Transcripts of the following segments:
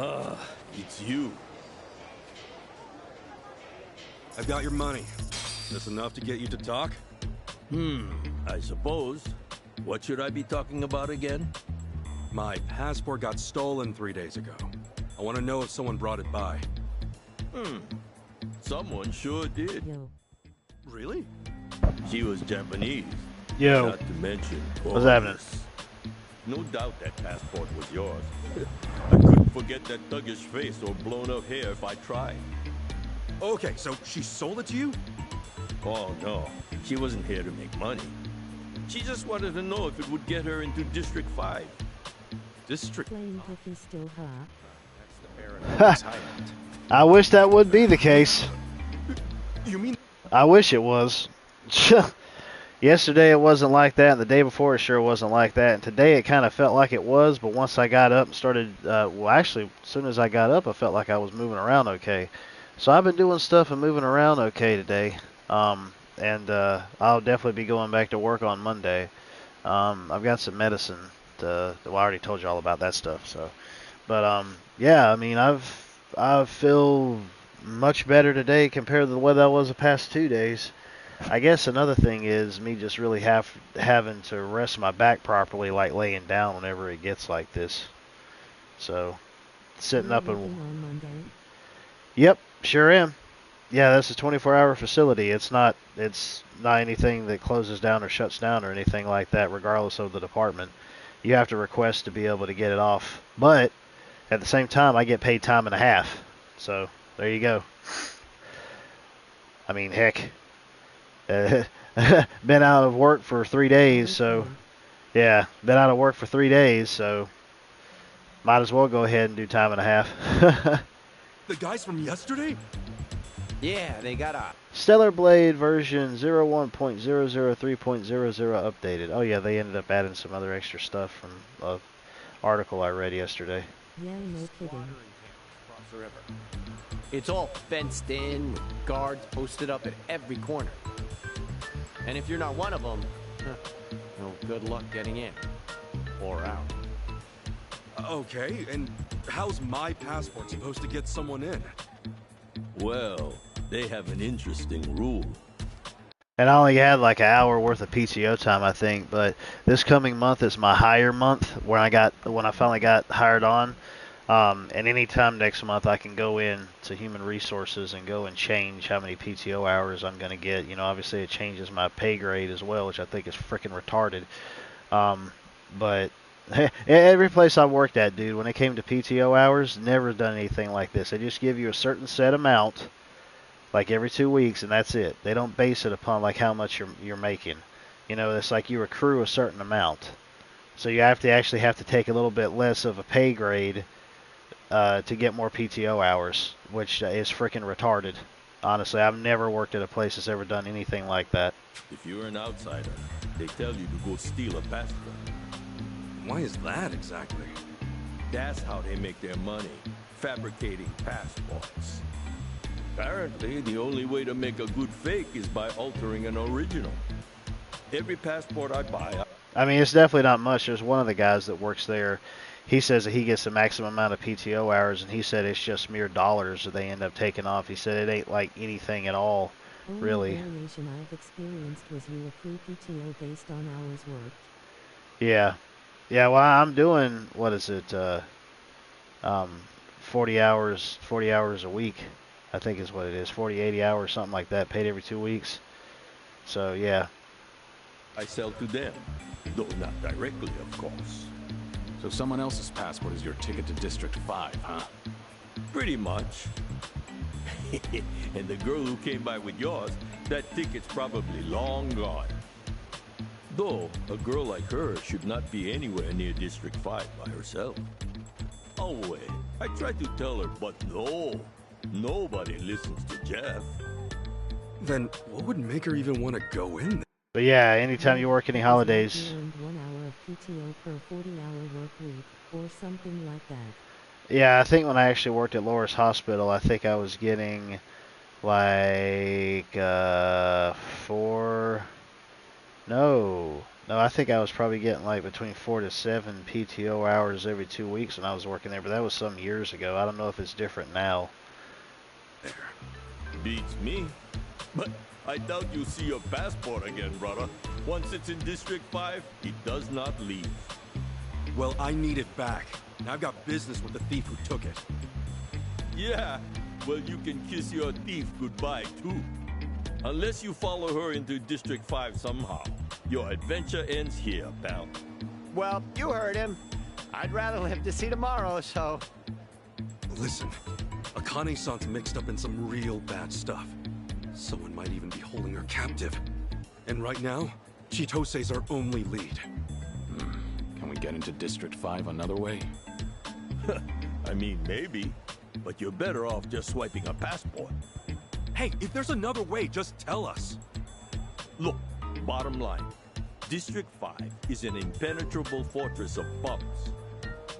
Ah, it's you. I've got your money. That's enough to get you to talk? I suppose. What should I be talking about again? My passport got stolen 3 days ago. I want to know if someone brought it by. Someone sure did. Yo. Really? She was Japanese. Yo. Not to mention What's happening? gorgeous. No doubt that passport was yours. I couldn't forget that thuggish face or blown up hair if I tried. Okay, so she sold it to you? Oh no, she wasn't here to make money. She just wanted to know if it would get her into District 5. District... Playing Tiffy still hot. I wish that would be the case. You mean... I wish it was. Yesterday it wasn't like that, and the day before it sure wasn't like that, and today it kind of felt like it was, but once I got up and started, well actually, as soon as I got up I felt like I was moving around okay. So I've been doing stuff and moving around okay today, and I'll definitely be going back to work on Monday. I've got some medicine, well I already told you all about that stuff, so, but yeah, I mean I feel much better today compared to the way that was the past 2 days. I guess another thing is me just really having to rest my back properly, like laying down whenever it gets like this. So, sitting You're up and... working on Monday? Yep, sure am. Yeah, that's a 24-hour facility. It's not anything that closes down or shuts down or anything like that, regardless of the department. You have to request to be able to get it off. But, at the same time, I get paid time and a half. So, there you go. I mean, heck... been out of work for 3 days, so yeah, been out of work for 3 days, so might as well go ahead and do time and a half. The guys from yesterday? Yeah, they got a... Stellar Blade version 01.003.00 updated. Oh yeah, they ended up adding some other extra stuff from an article I read yesterday. Yeah, no kidding. It's all fenced in, with guards posted up at every corner. And if you're not one of them, well, good luck getting in. Or out. Okay, and how's my passport supposed to get someone in? Well, they have an interesting rule. And I only had like an hour worth of PTO time, I think, but this coming month is my hire month when I finally got hired on. And anytime next month I can go in to Human Resources and go and change how many PTO hours I'm going to get. You know, obviously it changes my pay grade as well, which I think is freaking retarded. But every place I worked at, dude, when it came to PTO hours, never done anything like this. They just give you a certain set amount, like every 2 weeks, and that's it. They don't base it upon like how much you're making. You know, it's like you accrue a certain amount. So you actually have to take a little bit less of a pay grade to get more PTO hours, which is freaking retarded. Honestly, I've never worked at a place that's ever done anything like that. If you're an outsider, they tell you to go steal a passport. Why is that exactly? That's how they make their money, fabricating passports. Apparently, the only way to make a good fake is by altering an original. Every passport I buy... I mean, it's definitely not much. There's one of the guys that works there. He says that he gets the maximum amount of PTO hours, and he said it's just mere dollars that they end up taking off. He said it ain't like anything at all, really. Only variation I've experienced was you accrue PTO based on hours worked. Yeah. Yeah, well, I'm doing, 40 hours a week, I think is what it is. 40, 80 hours, something like that, paid every 2 weeks. So, yeah. I sell to them, though not directly, of course. So someone else's passport is your ticket to District 5, huh? Pretty much. And the girl who came by with yours, that ticket's probably long gone. Though, a girl like her should not be anywhere near District 5 by herself. Oh wait, I tried to tell her, but no. Nobody listens to Jeff. Then what would make her even want to go in there? But yeah, anytime you work any holidays... You earned 1 hour of PTO per 40-hour work week, or something like that. Yeah, I think when I actually worked at Loris Hospital, I think I was getting like No, I think I was probably getting like between 4 to 7 PTO hours every 2 weeks when I was working there, but that was some years ago. I don't know if it's different now. Beats me. But I doubt you'll see your passport again, brother. Once it's in District 5, it does not leave. Well, I need it back. And I've got business with the thief who took it. Yeah, well, you can kiss your thief goodbye, too. Unless you follow her into District 5 somehow. Your adventure ends here, pal. Well, you heard him. I'd rather live to see tomorrow, so... Listen, Akane-san's mixed up in some real bad stuff. Someone might even be holding her captive. And right now, Chitose's our only lead. Can we get into District 5 another way? I mean, maybe. But you're better off just swiping a passport. Hey, if there's another way, just tell us. Look, bottom line. District 5 is an impenetrable fortress of bums.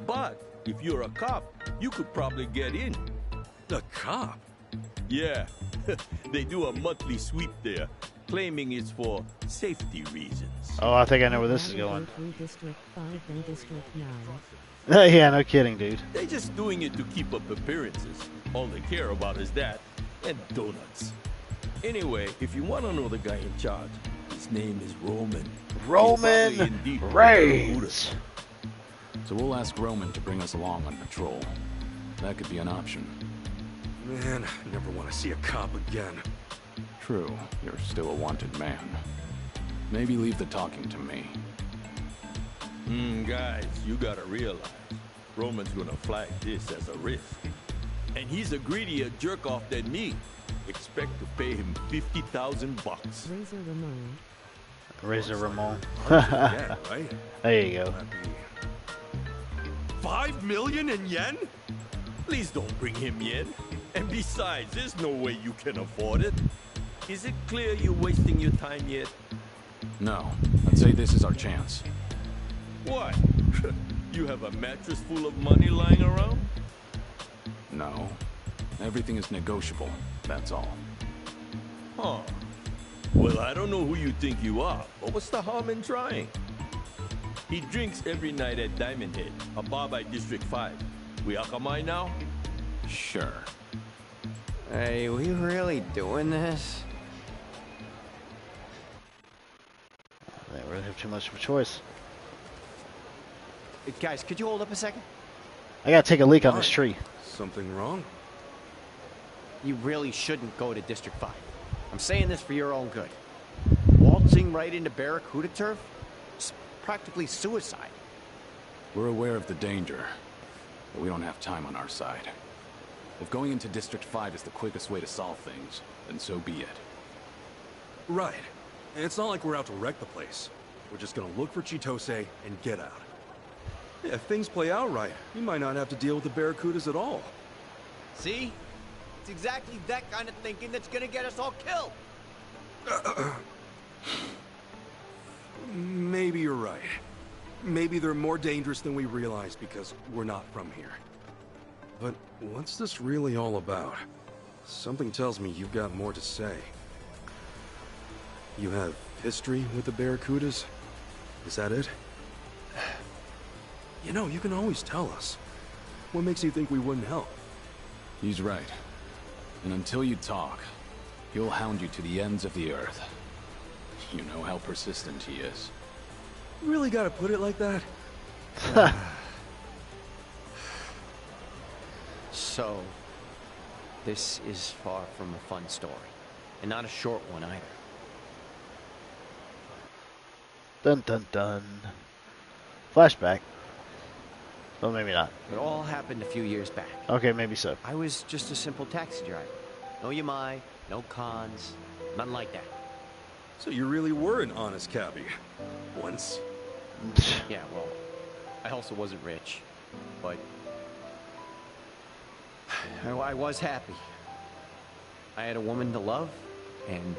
But if you're a cop, you could probably get in. The cop? Yeah, they do a monthly sweep there, claiming it's for safety reasons. Oh, I think I know where this is going. Through District 5 and District 9. Yeah, no kidding, dude. They're just doing it to keep up appearances. All they care about is that and donuts. Anyway, if you want to know the guy in charge, his name is Roman. Roman He's probably in deep with Reigns. So we'll ask Roman to bring us along on patrol. That could be an option. Man, I never want to see a cop again. True, you're still a wanted man. Maybe leave the talking to me. Guys, you gotta realize, Roman's gonna flag this as a risk. And he's a greedier jerk-off than me. Expect to pay him 50,000 bucks. Razor Ramon. Razor Ramon. Yeah, right? There you go. That'd be 5 million in yen? Please don't bring him yen. And besides, there's no way you can afford it. Is it clear you're wasting your time yet? No, I'd say this is our chance. What? You have a mattress full of money lying around? No. Everything is negotiable, that's all. Huh. Well, I don't know who you think you are, but what's the harm in trying? He drinks every night at Diamond Head, a bar by District 5. We Akamai now? Sure. Hey, we really doing this? They really have too much of a choice. Guys, could you hold up a second? I gotta take a leak on this tree. Something wrong? You really shouldn't go to District 5. I'm saying this for your own good. Waltzing right into Barracuda turf? It's practically suicide. We're aware of the danger, but we don't have time on our side. If going into District 5 is the quickest way to solve things, then so be it. Right. And it's not like we're out to wreck the place. We're just gonna look for Chitose and get out. Yeah, if things play out right, we might not have to deal with the Barracudas at all. See? It's exactly that kind of thinking that's gonna get us all killed. Maybe you're right. Maybe they're more dangerous than we realize because we're not from here. But what's this really all about? Something tells me you've got more to say. You have history with the Barracudas? Is that it? You know, you can always tell us. What makes you think we wouldn't help? He's right. And until you talk, he'll hound you to the ends of the earth. You know how persistent he is. You really gotta put it like that? So, this is far from a fun story. And not a short one either. Dun dun dun. Flashback. Well, maybe not. It all happened a few years back. Okay, maybe so. I was just a simple taxi driver. No Yamai, no cons, nothing like that. So you really were an honest cabbie. Once. Yeah, well, I also wasn't rich, but I was happy. I had a woman to love, and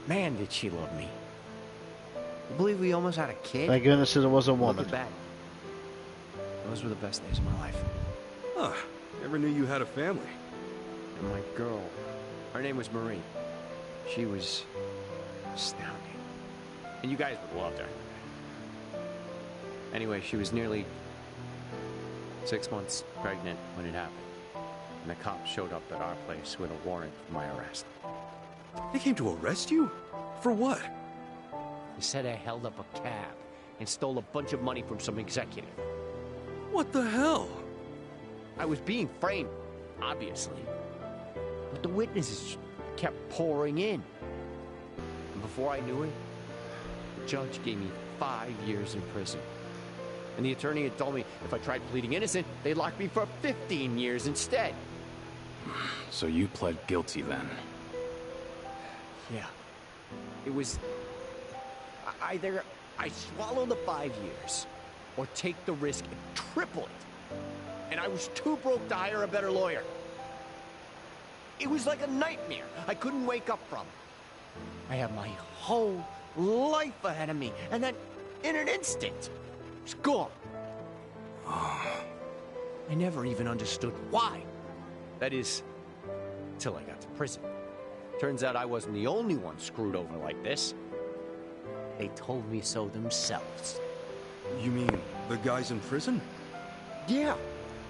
man, did she love me. I believe we almost had a kid. Thank goodness it was a woman. Looking back, those were the best days of my life. Huh. Never knew you had a family. And my girl, her name was Marie. She was astounding. And you guys would love her. Anyway, she was nearly 6 months pregnant when it happened. And the cops showed up at our place with a warrant for my arrest. They came to arrest you? For what? They said I held up a cab and stole a bunch of money from some executive. What the hell? I was being framed, obviously. But the witnesses kept pouring in. And before I knew it, the judge gave me 5 years in prison. And the attorney had told me if I tried pleading innocent, they'd lock me for 15 years instead. So you pled guilty then? Yeah. It was either I swallow the 5 years or take the risk and triple it. And I was too broke to hire a better lawyer. It was like a nightmare I couldn't wake up from. I had my whole life ahead of me, and then in an instant, it's gone. I never even understood why. That is, till I got to prison. Turns out I wasn't the only one screwed over like this. They told me so themselves. You mean the guys in prison? Yeah.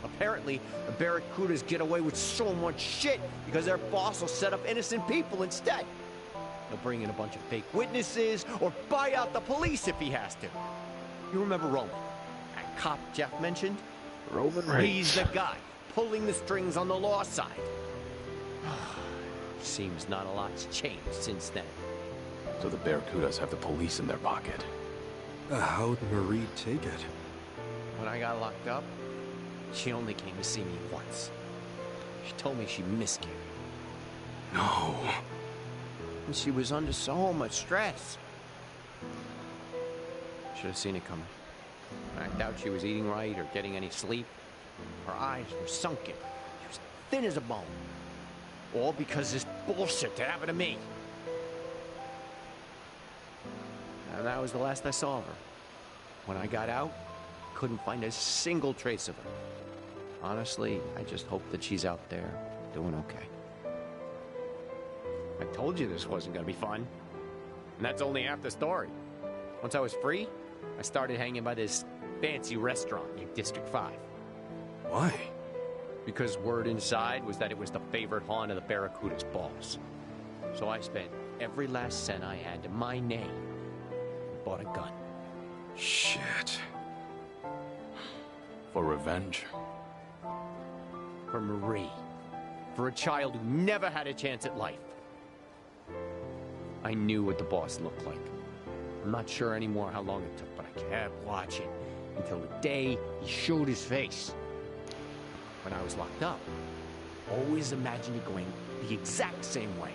Apparently, the Barracudas get away with so much shit because their boss will set up innocent people instead. He'll bring in a bunch of fake witnesses or buy out the police if he has to. You remember Roman? That cop Jeff mentioned? Roman Reigns. He's the guy pulling the strings on the law side. Seems not a lot's changed since then. So the Barracudas have the police in their pocket. How'd Marie take it? When I got locked up, she only came to see me once. She told me she miscarried. No. And she was under so much stress. Should have seen it coming. I doubt she was eating right or getting any sleep. Her eyes were sunken. She was thin as a bone. All because this bullshit that happened to me. And that was the last I saw of her. When I got out, couldn't find a single trace of her. Honestly, I just hope that she's out there doing okay. I told you this wasn't gonna be fun. And that's only half the story. Once I was free, I started hanging by this fancy restaurant in District 5. Why? Because word inside was that it was the favorite haunt of the Barracuda's boss. So I spent every last cent I had to my name and bought a gun. Shit. For revenge? For Marie. For a child who never had a chance at life. I knew what the boss looked like. I'm not sure anymore how long it took, but I kept watching until the day he showed his face. When I was locked up, always imagined it going the exact same way.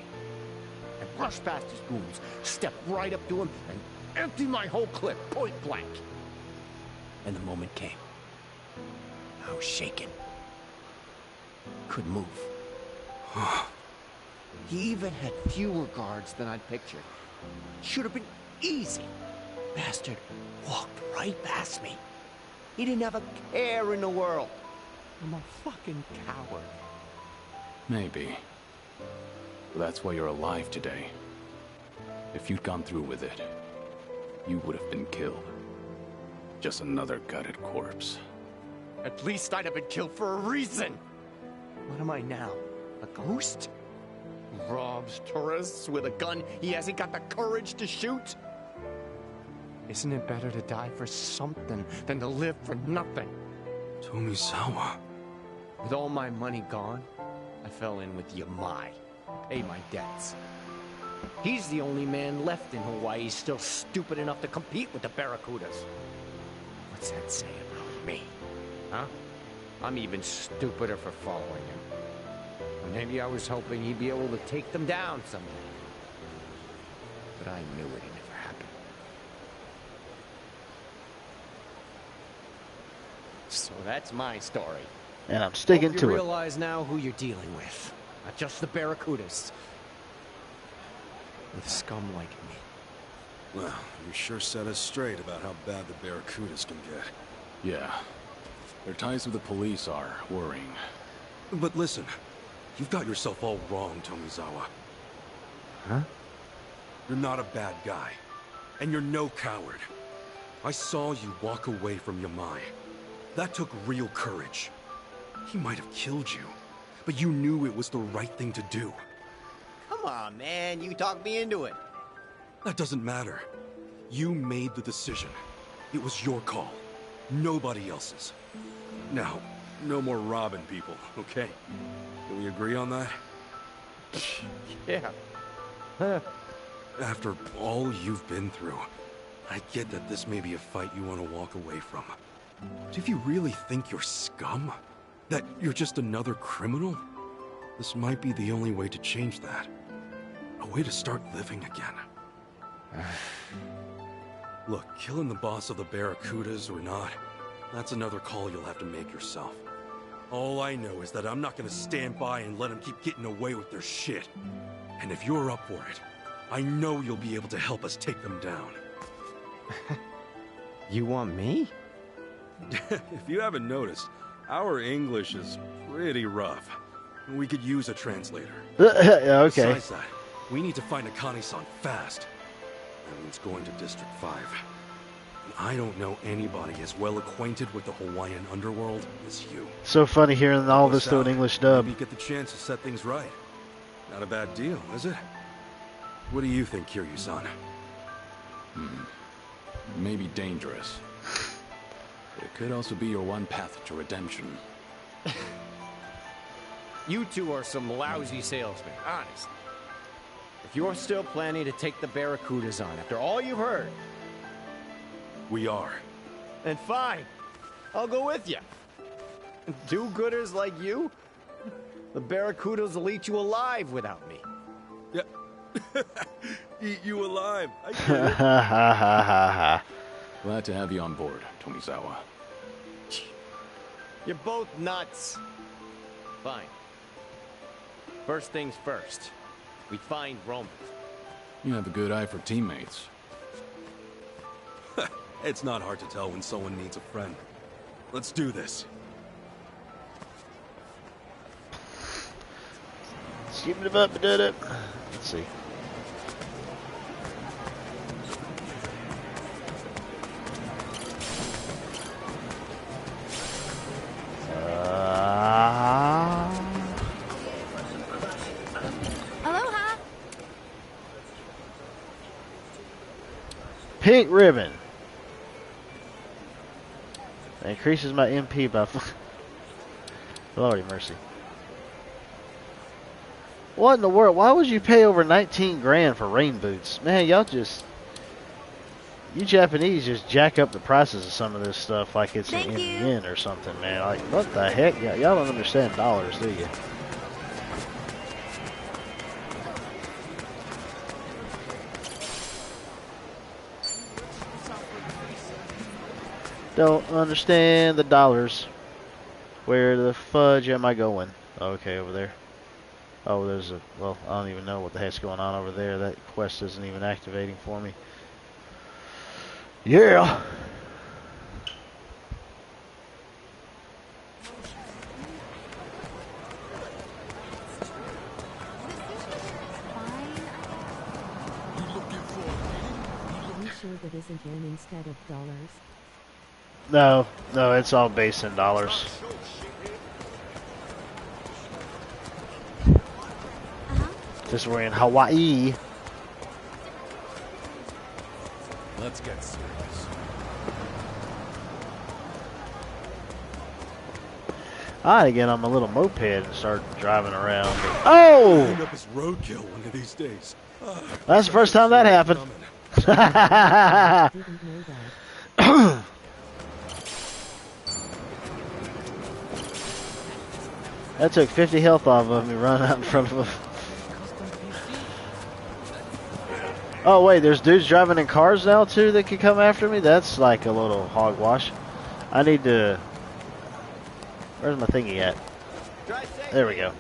I rushed past his goons, stepped right up to him, and emptied my whole clip, point blank. And the moment came. I was shaken. Couldn't move. He even had fewer guards than I'd pictured. Should have been easy. Bastard walked right past me. He didn't have a care in the world. I'm a fucking coward. Maybe. But that's why you're alive today. If you'd gone through with it, you would have been killed. Just another gutted corpse. At least I'd have been killed for a reason. What am I now? A ghost? Who robs tourists with a gun he hasn't got the courage to shoot? Isn't it better to die for something than to live for nothing? Tomizawa. With all my money gone, I fell in with Yamai. Paid my debts. He's the only man left in Hawaii still stupid enough to compete with the Barracudas. What's that say about me? Huh? I'm even stupider for following him. Or maybe I was hoping he'd be able to take them down someday. But I knew it'd never happen. So that's my story. And I'm sticking Hope to you it. realize now who you're dealing with. Not just the Barracudas. With scum like me. Well, you sure set us straight about how bad the Barracudas can get. Yeah. Their ties with the police are worrying. But listen, you've got yourself all wrong, Tomizawa. Huh? You're not a bad guy. And you're no coward. I saw you walk away from Yamai. That took real courage. He might have killed you, but you knew it was the right thing to do. Come on, man. You talked me into it. That doesn't matter. You made the decision. It was your call. Nobody else's. Now, no more robbing people, okay? Can we agree on that? Yeah. After all you've been through, I get that this may be a fight you want to walk away from. But if you really think you're scum, that you're just another criminal, this might be the only way to change that. A way to start living again. Look, killing the boss of the Barracudas or not, that's another call you'll have to make yourself. All I know is that I'm not gonna stand by and let them keep getting away with their shit. And if you're up for it, I know you'll be able to help us take them down. You want me? If you haven't noticed, our English is pretty rough. We could use a translator. Yeah, okay. Besides that, we need to find Akane-san fast. That means going to District 5. And I don't know anybody as well acquainted with the Hawaiian underworld as you. So funny hearing all Help this us through an out. English dub. Maybe get the chance to set things right. Not a bad deal, is it? What do you think, Kiryu-san? Maybe dangerous. But it could also be your one path to redemption. You two are some lousy salesmen, honest. If you're still planning to take the Barracudas on after all you've heard, We are. then fine. I'll go with you. Do-gooders like you? The Barracudas will eat you alive without me. Yeah. Eat you alive. I get Ha it. ha ha ha ha. Glad to have you on board, Tomizawa. You're both nuts. Fine. First things first. We find Roman. You have a good eye for teammates. It's not hard to tell when someone needs a friend. Let's do this. Skip it up, did it. Let's see. Aloha! Pink ribbon. That increases my MP by. Lordy mercy. What in the world? Why would you pay over 19 grand for rain boots? Man, y'all just. You Japanese just jack up the prices of some of this stuff like it's Thank in you. yen or something, man. Like, what the heck? Y'all don't understand dollars, do you? Don't understand the dollars. Where the fudge am I going? Okay, over there. Oh, there's a... Well, I don't even know what the heck's going on over there. That quest isn't even activating for me. Yeah! Are you sure that isn't yen instead of dollars? No, no, it's all based in dollars. Just we're in Hawaii. Let's get serious. I ought to get on my little moped and start driving around. Oh! End up as roadkill one of these days. That's the first time that happened. Didn't know that. That took 50 health off of me running out in front of him. Oh wait, there's dudes driving in cars now too that can come after me? That's like a little hogwash. I need to... Where's my thingy at? There we go.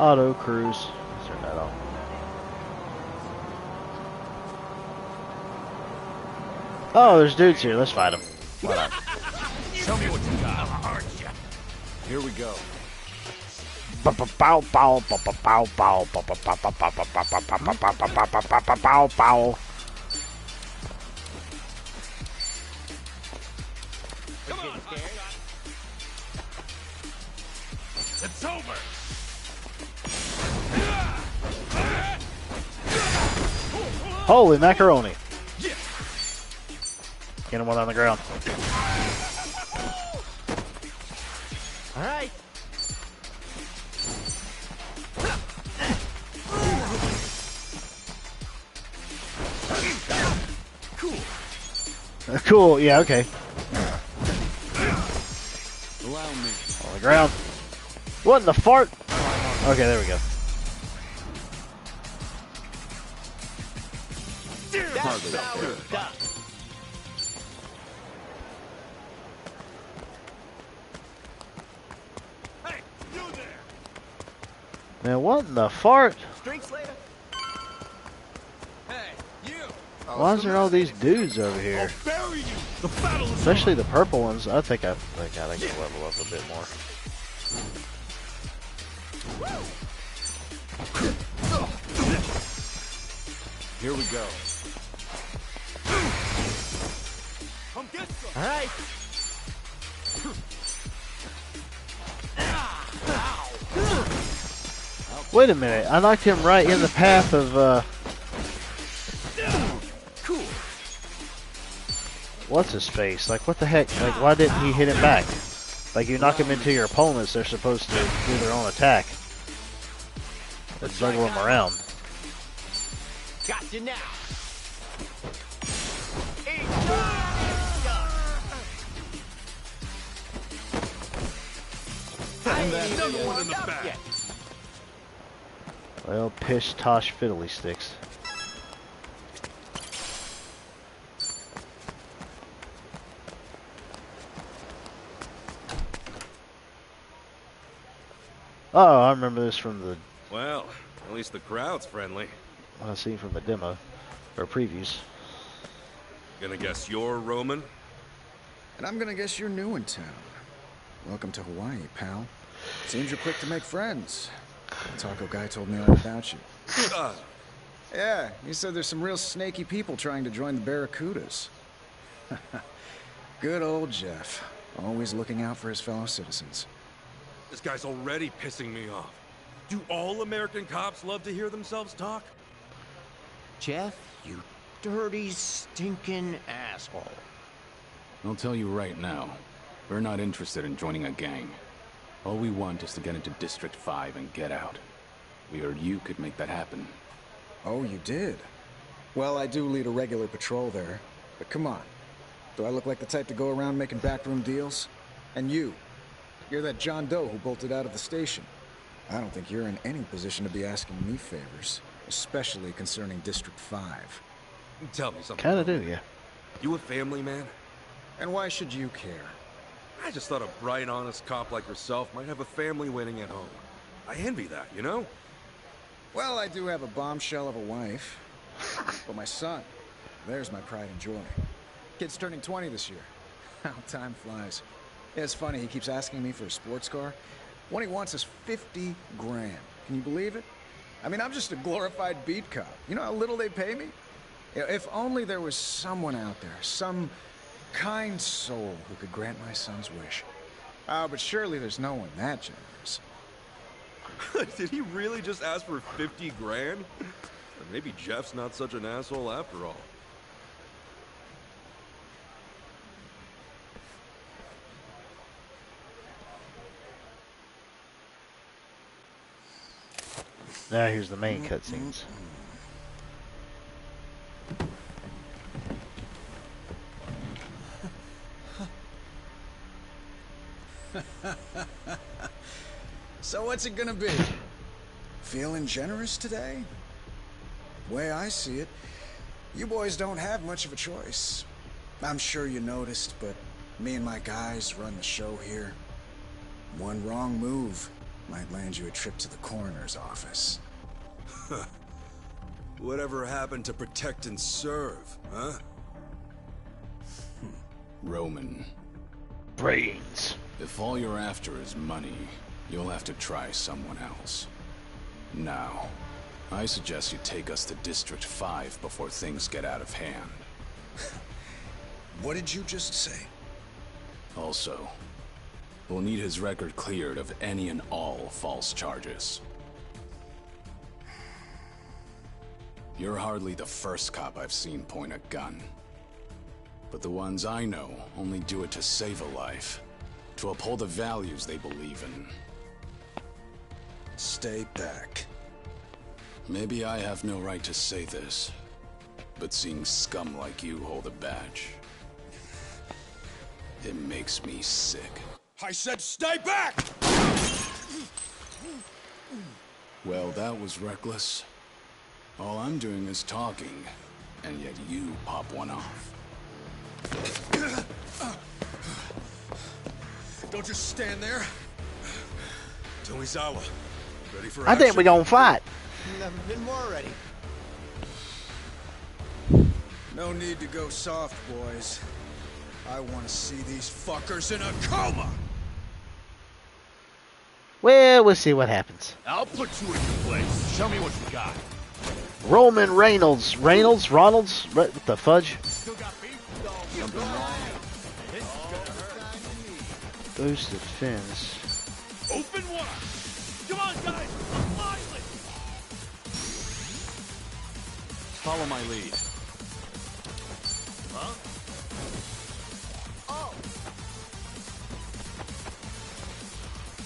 Auto cruise. Turn that off. Oh, there's dudes here. Let's fight them. Why not? Show me what you got. Here we go. It's over. Holy macaroni. Get him one on the ground. All right. Cool, yeah, okay. Allow me. On the ground. What in the fart? Okay, there we go. That's how it's done. Hey, you there. Man, what in the fart? Street Slater? Hey, you. Why is there all these dudes over here? Bury you. The battle is Especially the purple ones. I think I can level up a bit more. Here we go. Come get some. All right. Wait a minute. I knocked him right in the path of, Cool. what's his face? Like, what the heck? Like, why didn't he hit him back? Like, you knock him into your opponents, they're supposed to do their own attack. Let's juggle them around. Got you now. Another one in the back. Well, pish tosh fiddly sticks. Oh, I remember this from the Well, at least the crowd's friendly. I seen from the demo or previews. Gonna guess you're Roman? And I'm gonna guess you're new in town. Welcome to Hawaii, pal. Seems you're quick to make friends. The taco guy told me all about you. Yeah, he said there's some real snaky people trying to join the Barracudas. Good old Jeff. Always looking out for his fellow citizens. This guy's already pissing me off. Do all American cops love to hear themselves talk? Jeff, you dirty, stinking asshole. I'll tell you right now, we're not interested in joining a gang. All we want is to get into District 5 and get out. We heard you could make that happen. Oh, you did? Well, I do lead a regular patrol there. But come on. Do I look like the type to go around making backroom deals? And you're that John Doe who bolted out of the station. I don't think you're in any position to be asking me favors, especially concerning District 5. Tell me something. Kinda do, yeah. You a family man? And why should you care? I just thought a bright, honest cop like yourself might have a family waiting at home. I envy that, you know? Well, I do have a bombshell of a wife. But my son, there's my pride and joy. Kid's turning 20 this year. How time flies. Yeah, it's funny, he keeps asking me for a sports car. What he wants is 50 grand. Can you believe it? I mean, I'm just a glorified beat cop. You know how little they pay me? Yeah, if only there was someone out there, some kind soul who could grant my son's wish. But surely there's no one that generous. Did he really just ask for 50 grand? Or maybe Jeff's not such an asshole after all. Now here's the main cutscenes. So what's it gonna be? Feeling generous today? The way I see it, you boys don't have much of a choice. I'm sure you noticed, but me and my guys run the show here. One wrong move might land you a trip to the coroner's office. Whatever happened to protect and serve, huh? Roman. Brains. If all you're after is money, you'll have to try someone else. Now, I suggest you take us to District 5 before things get out of hand. What did you just say? Also, we'll need his record cleared of any and all false charges. You're hardly the first cop I've seen point a gun. But the ones I know only do it to save a life, to uphold the values they believe in. Stay back. Maybe I have no right to say this, but seeing scum like you hold a badge, it makes me sick. I said stay back! Well, that was reckless. All I'm doing is talking, and yet you pop one off. Don't just stand there. Tomizawa, ready for I think action? we gonna fight. Never been more ready. No need to go soft, boys. I want to see these fuckers in a coma! Well, we'll see what happens. I'll put you in your place. Show me what you got. Roman Reynolds. Ronalds? What the fudge? Still got beef? Something wrong? This is gonna hurt. Boosted fins. Open wide. Come on, guys. Lively. Follow my lead. Huh? Oh,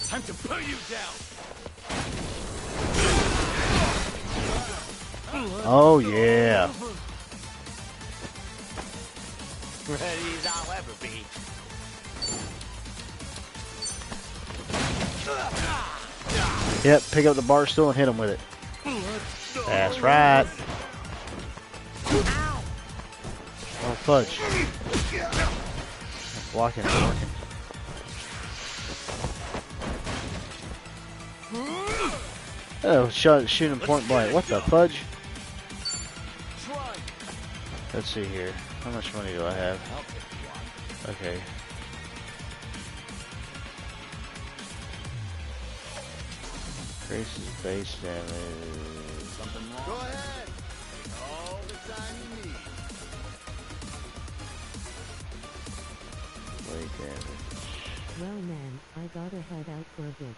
Time to put you down. Oh, yeah. ready as I'll ever be. Yep, pick up the bar stool and hit him with it. That's right. Oh, fudge. Blocking and working. Oh, shoot him point blank. What the fudge? Let's see here. How much money do I have? Okay. Increases base damage. Something wrong? Go ahead. All the time you need. Blade damage. Well man, I gotta head out for a bit.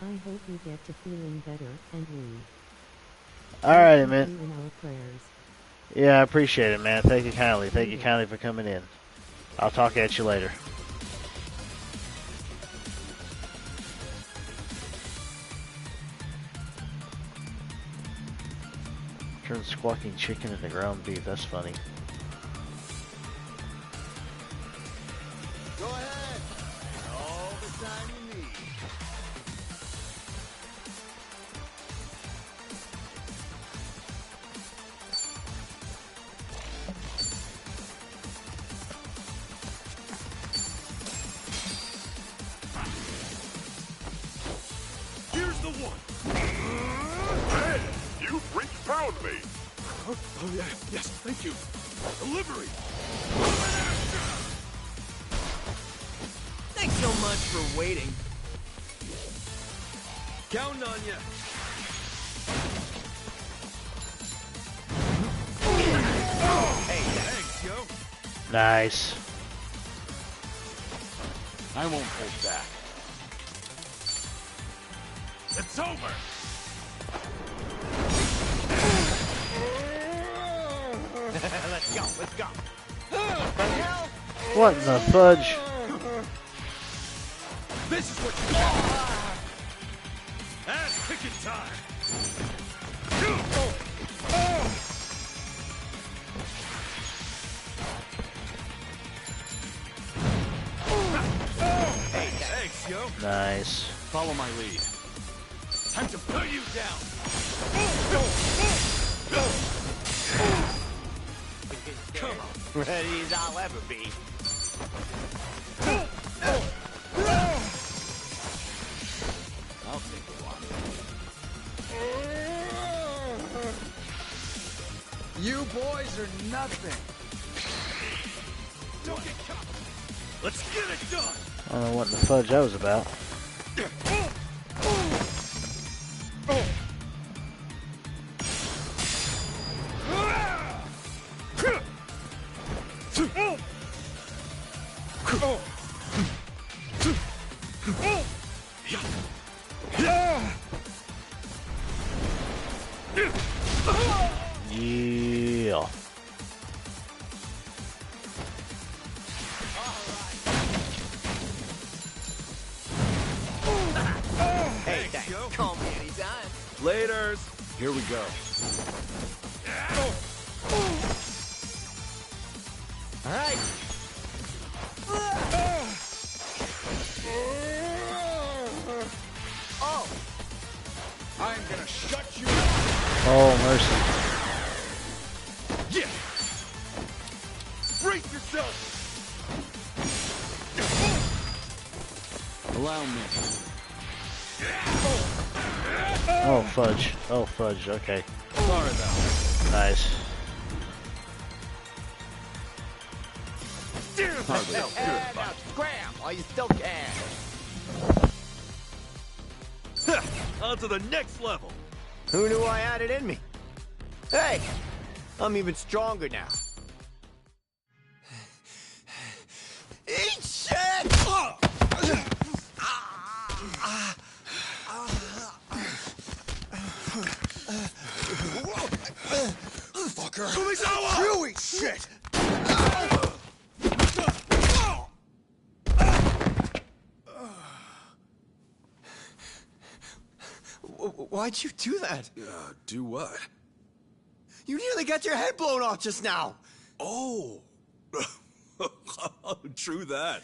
I hope you get to feeling better, and we Alrighty, keep man. you in our prayers. Yeah, I appreciate it, man. Thank you kindly. Thank you kindly for coming in. I'll talk at you later. Turn squawking chicken into ground beef. That's funny. Go ahead. All the time you need. Here's the one. Hey, you French pound me. Oh, yeah, yes, thank you. Delivery. Thanks so much for waiting. Counting on you. Hey, Thanks, yo. Nice. I won't hold back. It's over. let's go. Let's go. What in the fudge? This is what you got. Ass kicking time. Hey, Thanks, yo. Nice. Follow my lead. Time to put you down. come on. Ready as I'll ever be. I'll take a while. You boys are nothing. Don't get caught. Let's get it done! I don't know what the fudge that was about. Yeah. Hey, thanks. Call me anytime. Laters! Here we go. All right. Oh! I'm gonna shut you up! Oh, mercy. Yeah! Brace yourself! Allow me. Oh, fudge. Oh, fudge. Okay. Sorry about it. Nice. Hardly felt good And about now scram while you still can. it. On to the next level! Who knew I had it in me? Hey, I'm even stronger now. Eat shit! Fucker! Tomizawa! You eat shit! Why'd you do that? Do what? You nearly got your head blown off just now. Oh! True that.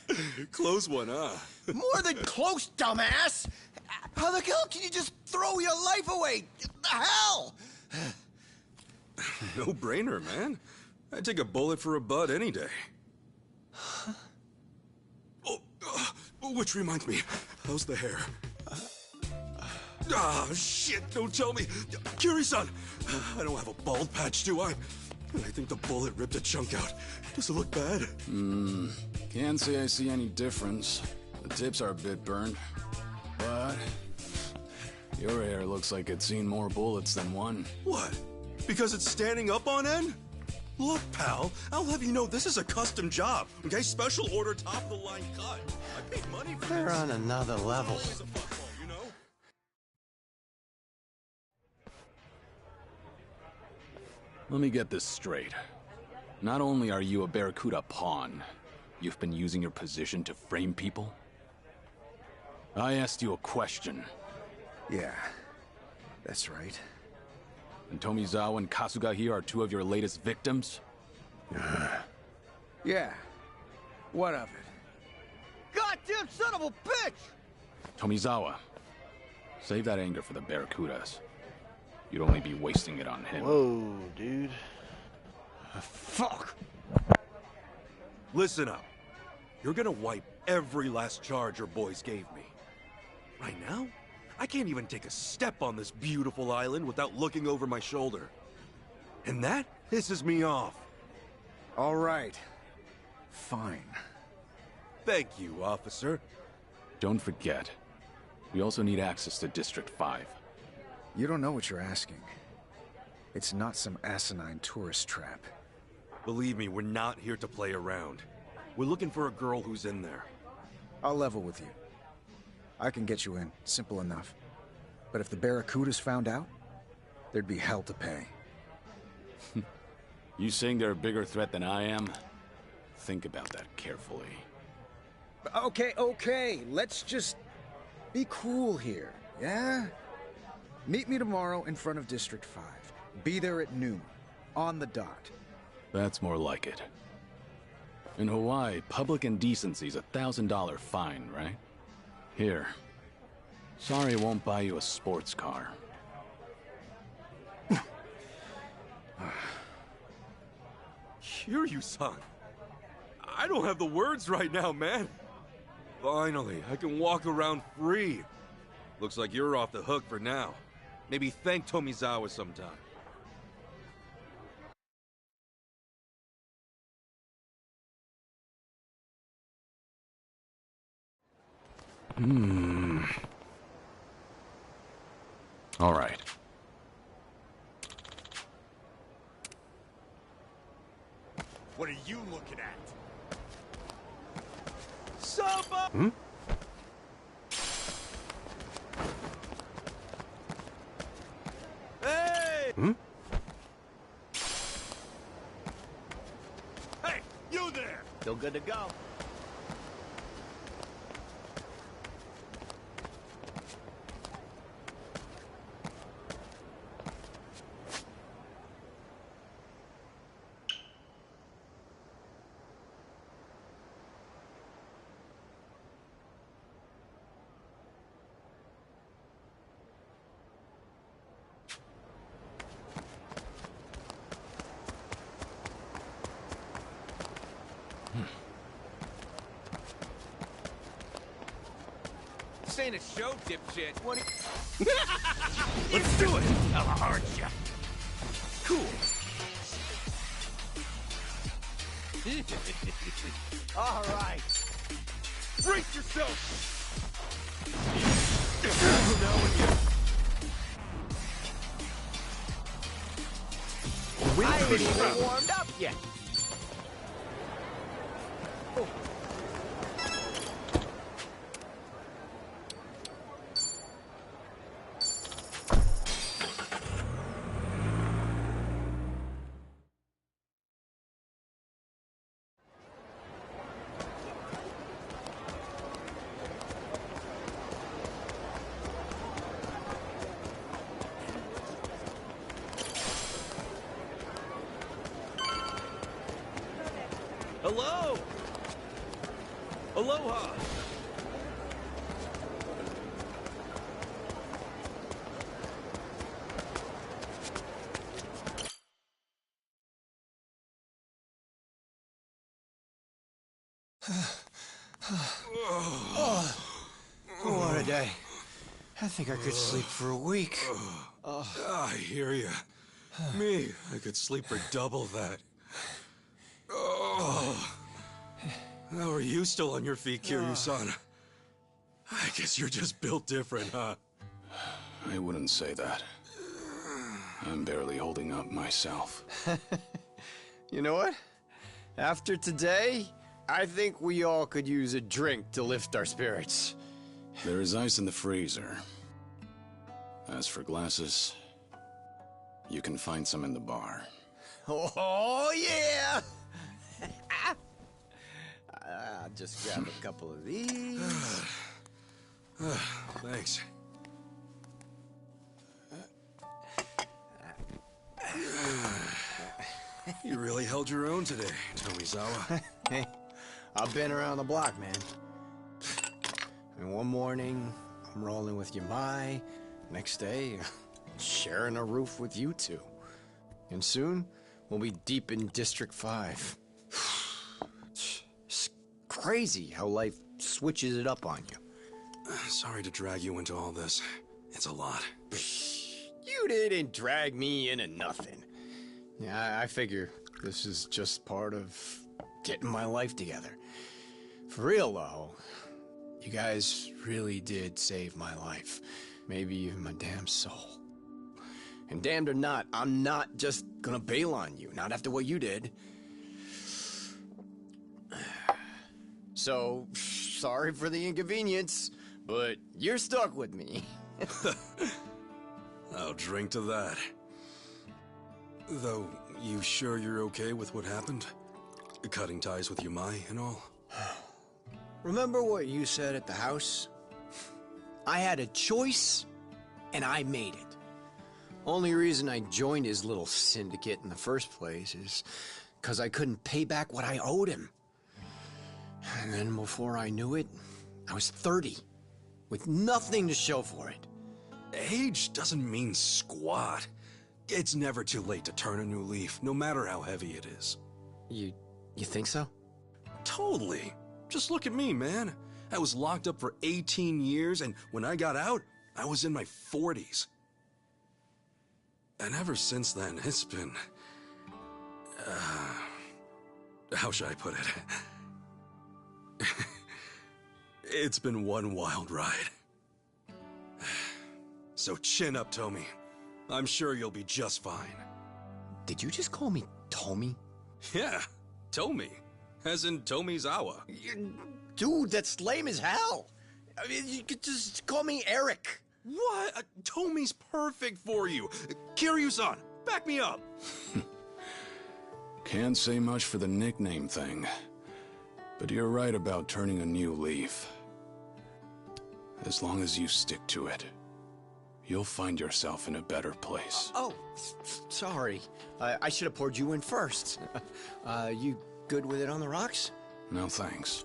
Close one, huh? More than close, dumbass! How the hell can you just throw your life away? The hell? No brainer, man. I'd take a bullet for a bud any day. Oh, which reminds me, how's the hair? Ah, shit, don't tell me. Kiri-san, I don't have a bald patch, do I? I think the bullet ripped a chunk out. Does it look bad? Can't say I see any difference. The tips are a bit burned. But your hair looks like it's seen more bullets than one. What? Because it's standing up on end? Look, pal, I'll have you know this is a custom job. Okay, special order, top-of-the-line cut. I paid money for They're this. on another level. Always a fuckball, you know? Let me get this straight. Not only are you a Barracuda pawn, you've been using your position to frame people? I asked you a question, Yeah, that's right. and Tomizawa and Kasuga here are two of your latest victims? Yeah. What of it? Goddamn son of a bitch! Tomizawa, save that anger for the Barracudas. You'd only be wasting it on him. Whoa, dude. Fuck! Listen up. You're gonna wipe every last charge your boys gave me. Right now, I can't even take a step on this beautiful island without looking over my shoulder. And that pisses me off. All right. Fine. Thank you, officer. Don't forget, we also need access to District 5. You don't know what you're asking. It's not some asinine tourist trap. Believe me, we're not here to play around. We're looking for a girl who's in there. I'll level with you. I can get you in, simple enough. But if the Barracudas found out, there'd be hell to pay. You saying they're a bigger threat than I am? Think about that carefully. Okay, let's just be cool here, yeah? Meet me tomorrow in front of District 5. Be there at noon, on the dot. That's more like it. In Hawaii, public indecency's $1,000 fine, right? Here. Sorry I won't buy you a sports car. Kiryu-san. I don't have the words right now, man. Finally, I can walk around free. Looks like you're off the hook for now. Maybe thank Tomizawa sometime. All right. What are you looking at? Hmm? Hey! Hmm? Hey, you there! Still good to go. This ain't a show, dipshit. What? Let's do it! Hella hard shot. Cool. All right. Brace yourself. I ain't even warmed up yet. Hello! Aloha! What a day. I think I could sleep for a week. I hear you. Me, I could sleep for double that. Oh. How are you still on your feet, Kiryu-san? I guess you're just built different, huh? I wouldn't say that. I'm barely holding up myself. You know what? After today, I think we all could use a drink to lift our spirits. There is ice in the freezer. As for glasses, you can find some in the bar. Oh, yeah! I'll just grab a couple of these. Thanks. You really held your own today, Tomizawa. Hey, I've been around the block, man. And one morning, I'm rolling with Yamai. Next day, sharing a roof with you two. And soon, we'll be deep in District 5. It's crazy how life switches it up on you. Sorry to drag you into all this. It's a lot. You didn't drag me into nothing. Yeah, I figure this is just part of getting my life together. For real, though, you guys really did save my life. Maybe even my damn soul. And damned or not, I'm not just gonna bail on you. Not after what you did. So, sorry for the inconvenience, but you're stuck with me. I'll drink to that. Though, you sure you're okay with what happened? Cutting ties with Yamai and all? Remember what you said at the house? I had a choice, and I made it. Only reason I joined his little syndicate in the first place is because I couldn't pay back what I owed him. And then before I knew it, I was 30, with nothing to show for it. Age doesn't mean squat. It's never too late to turn a new leaf, no matter how heavy it is. You think so? Totally. Just look at me, man. I was locked up for 18 years, and when I got out, I was in my 40s. And ever since then, it's been... how should I put it? It's been one wild ride. So chin up, Tommy. I'm sure you'll be just fine. Did you just call me Tommy? Yeah, Tommy. As in Tomizawa. Dude, that's lame as hell. I mean, you could just call me Eric. What? Tommy's perfect for you. Kiryu-san, back me up. Can't say much for the nickname thing, but you're right about turning a new leaf. As long as you stick to it, you'll find yourself in a better place. Sorry. I should have poured you in first. You good with it on the rocks? No thanks.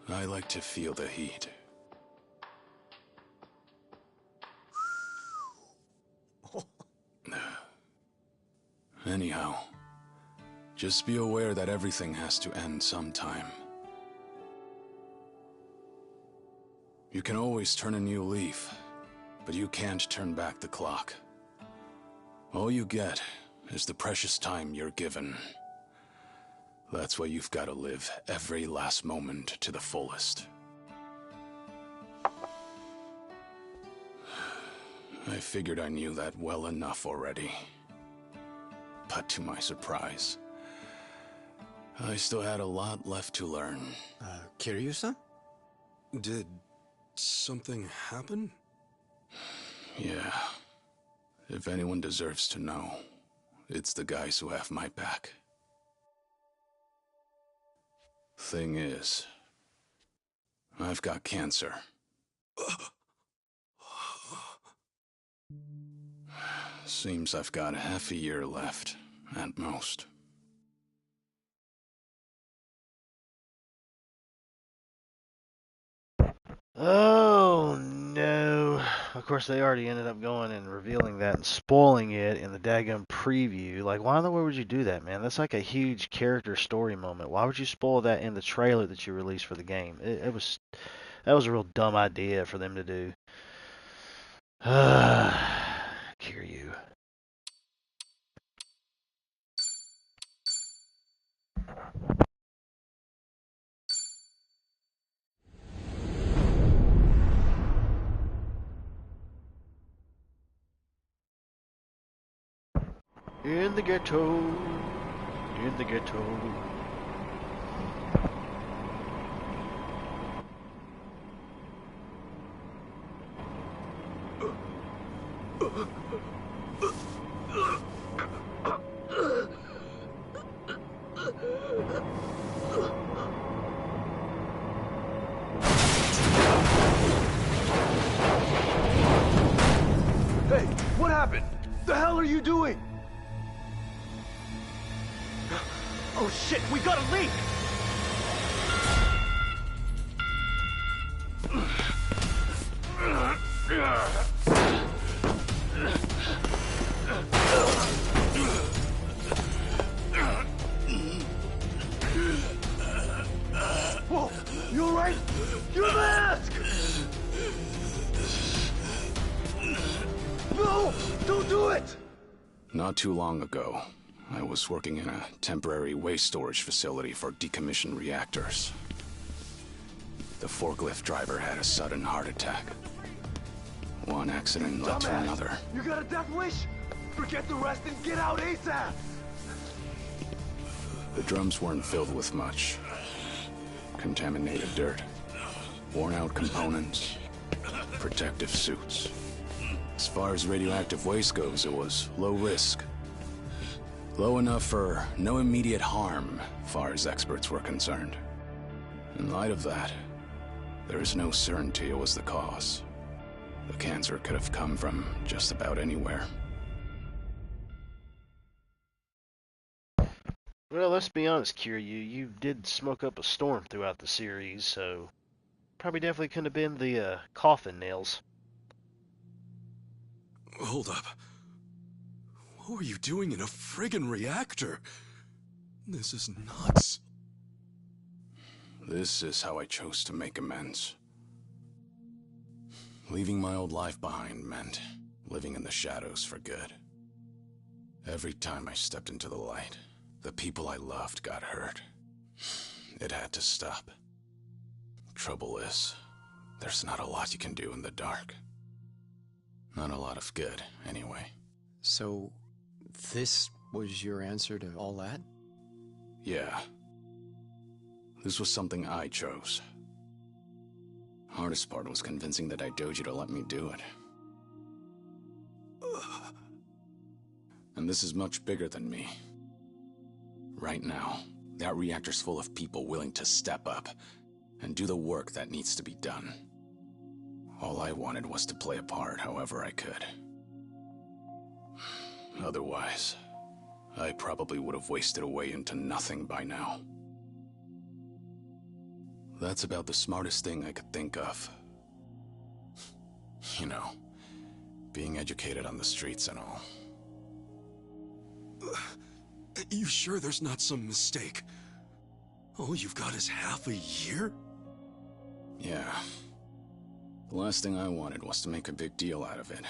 I like to feel the heat. Anyhow, just be aware that everything has to end sometime. You can always turn a new leaf, but you can't turn back the clock. All you get is the precious time you're given. That's why you've got to live every last moment to the fullest. I figured I knew that well enough already. But to my surprise, I still had a lot left to learn. Kiryu-san? Did something happen? Yeah. If anyone deserves to know, it's the guys who have my back. Thing is, I've got cancer. Seems I've got half a year left, at most. Oh no. Of course they already ended up going and revealing that and spoiling it in the daggum preview. Like, why in the world would you do that, man? That's like a huge character story moment. Why would you spoil that in the trailer that you released for the game? That was a real dumb idea for them to do. Kiryu. In the ghetto. In the ghetto. Hey, what happened? The hell are you doing? Oh shit, we got a leak! Whoa, you alright? Your mask! No, don't do it! Not too long ago, I was working in a temporary waste storage facility for decommissioned reactors. The forklift driver had a sudden heart attack. One accident led to another. You got a death wish? Forget the rest and get out ASAP! The drums weren't filled with much. Contaminated dirt, worn-out components, protective suits. As far as radioactive waste goes, it was low risk. Low enough for no immediate harm, far as experts were concerned. In light of that, there is no certainty it was the cause. The cancer could have come from just about anywhere. Well, let's be honest, Kiryu. You did smoke up a storm throughout the series, so probably definitely couldn't have been the coffin nails. Hold up. What were you doing in a friggin' reactor? This is nuts. This is how I chose to make amends. Leaving my old life behind meant living in the shadows for good. Every time I stepped into the light, the people I loved got hurt. It had to stop. Trouble is, there's not a lot you can do in the dark. Not a lot of good, anyway. So, this was your answer to all that? Yeah. This was something I chose. Hardest part was convincing the Daidoji to let me do it. And this is much bigger than me. Right now, that reactor's full of people willing to step up and do the work that needs to be done. All I wanted was to play a part however I could. Otherwise, I probably would have wasted away into nothing by now. That's about the smartest thing I could think of. You know, being educated on the streets and all. You sure there's not some mistake? All you've got is half a year? Yeah. The last thing I wanted was to make a big deal out of it.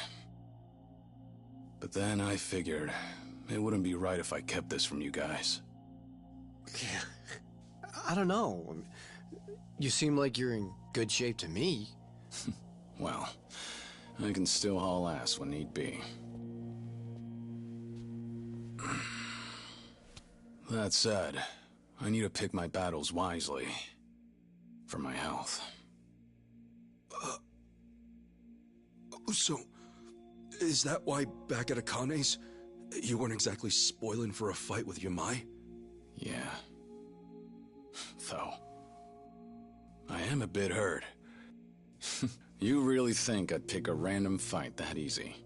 But then I figured it wouldn't be right if I kept this from you guys. I don't know. You seem like you're in good shape to me. Well, I can still haul ass when need be. That said, I need to pick my battles wisely. For my health. So, is that why back at Akane's, you weren't exactly spoiling for a fight with Yamai? Yeah. Though, I am a bit hurt. You really think I'd pick a random fight that easy?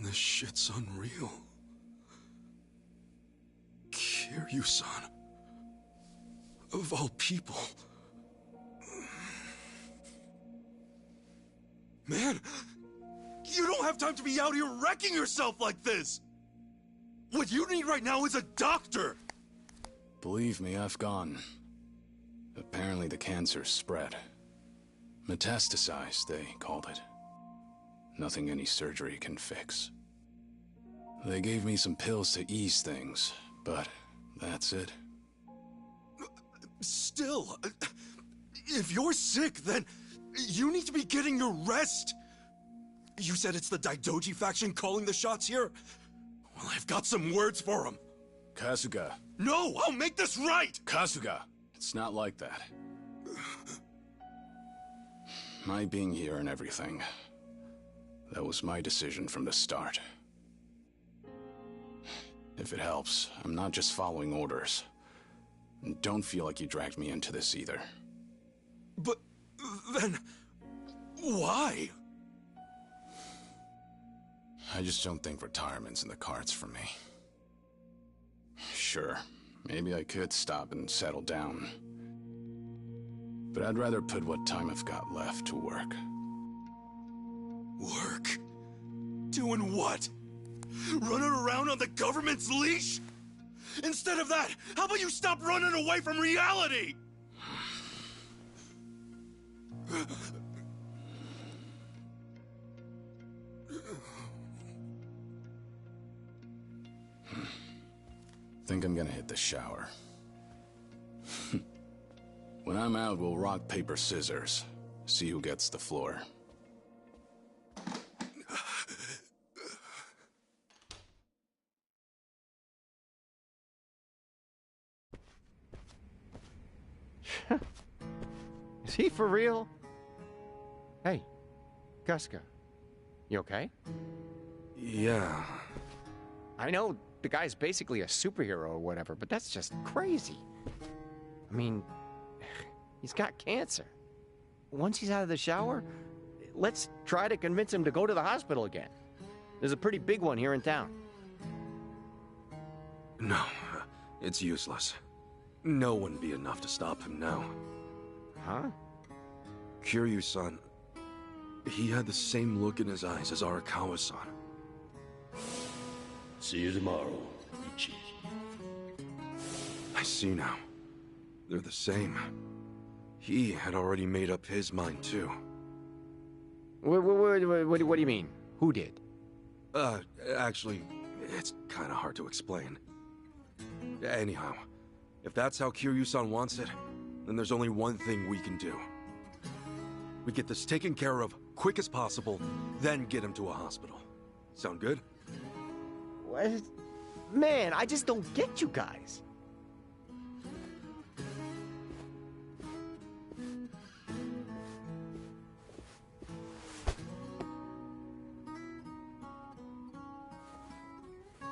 This shit's unreal. Kiryu-san. Of all people. Man, you don't have time to be out here wrecking yourself like this! What you need right now is a doctor! Believe me, I've gone. Apparently the cancer spread. Metastasized, they called it. Nothing any surgery can fix. They gave me some pills to ease things, but that's it. Still, if you're sick, then you need to be getting your rest. You said it's the Daidoji faction calling the shots here? Well, I've got some words for them. Kasuga. No, I'll make this right! Kasuga! It's not like that. My being here and everything, that was my decision from the start. If it helps, I'm not just following orders. And don't feel like you dragged me into this either. But then, why? I just don't think retirement's in the cards for me. Sure, maybe I could stop and settle down. But I'd rather put what time I've got left to work. Work? Doing what? Running around on the government's leash? Instead of that, how about you stop running away from reality? Think I'm gonna hit the shower. When I'm out, we'll rock, paper, scissors. See who gets the floor. Is he for real? Hey, Kasuga, you okay? Yeah. I know the guy's basically a superhero or whatever, but that's just crazy. I mean, he's got cancer. Once he's out of the shower, let's try to convince him to go to the hospital again. There's a pretty big one here in town. No, it's useless. No one be enough to stop him now. Huh? Kiryu-san, he had the same look in his eyes as Arakawa-san. See you tomorrow, Ichi. I see now. They're the same. He had already made up his mind, too. What do you mean? Who did? Actually, it's kind of hard to explain. Anyhow, if that's how Kiryu-san wants it, then there's only one thing we can do. We get this taken care of quick as possible, then get him to a hospital. Sound good? What? Man, I just don't get you guys.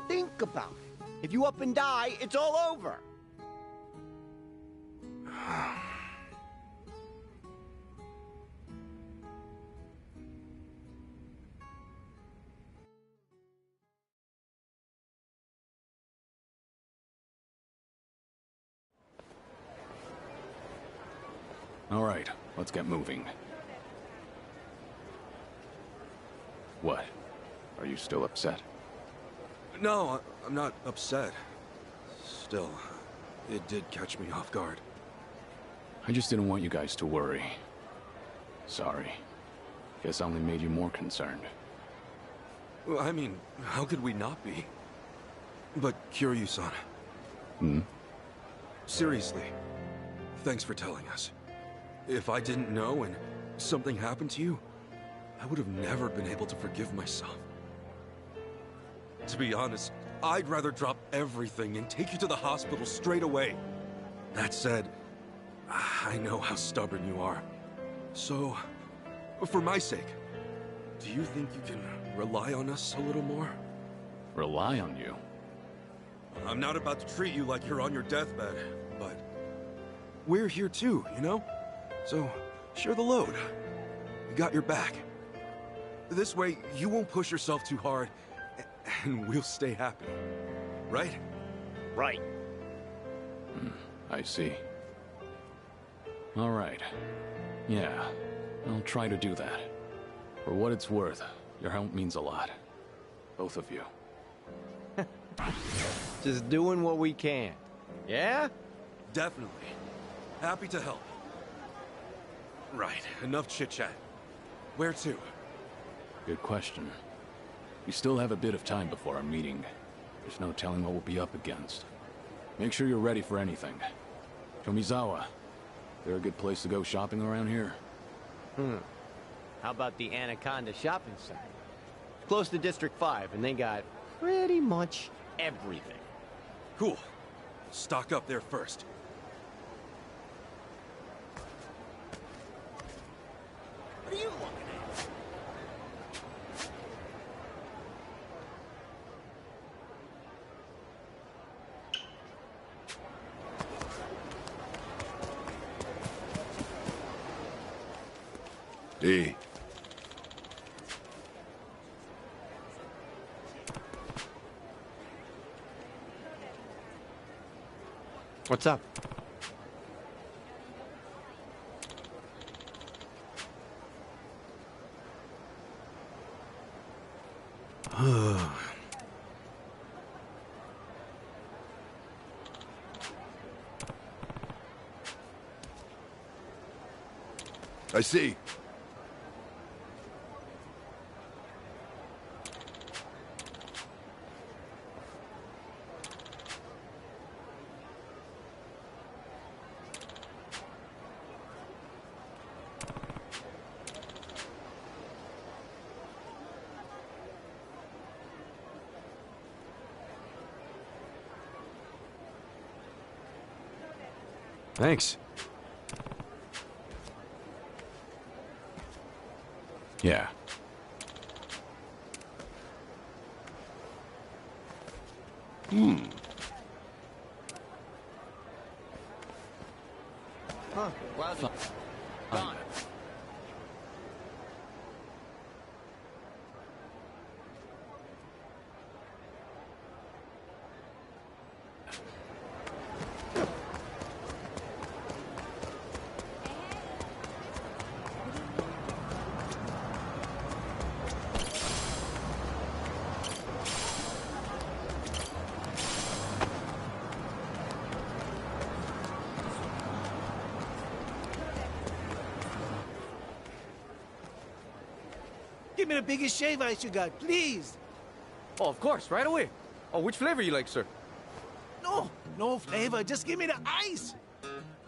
Think about it. If you up and die, it's all over. All right, let's get moving. What? Are you still upset? No, I'm not upset. Still, it did catch me off guard. I just didn't want you guys to worry. Sorry. Guess I only made you more concerned. Well, I mean, how could we not be? But Kiryu-san. Hmm? Seriously, thanks for telling us. If I didn't know and something happened to you, I would have never been able to forgive myself. To be honest, I'd rather drop everything and take you to the hospital straight away. That said, I know how stubborn you are. So, for my sake, do you think you can rely on us a little more? Rely on you? I'm not about to treat you like you're on your deathbed, but we're here too, you know? So, share the load. We got your back. This way, you won't push yourself too hard, and we'll stay happy. Right? Right. I see. All right. Yeah, I'll try to do that. For what it's worth, your help means a lot. Both of you. Just doing what we can. Yeah? Definitely. Happy to help. Right, enough chit-chat. Where to? Good question. We still have a bit of time before our meeting. There's no telling what we'll be up against. Make sure you're ready for anything. Tomizawa, there a good place to go shopping around here? How about the Anaconda Shopping Center? It's close to District 5, and they got pretty much everything. Cool. Stock up there first. What are you looking at? D. What's up? I see. Thanks. Yeah. Huh? Well, gone. Give me the biggest shave ice you got, please. Oh, of course, right away. Oh, which flavor you like, sir? No flavor. Just give me the ice.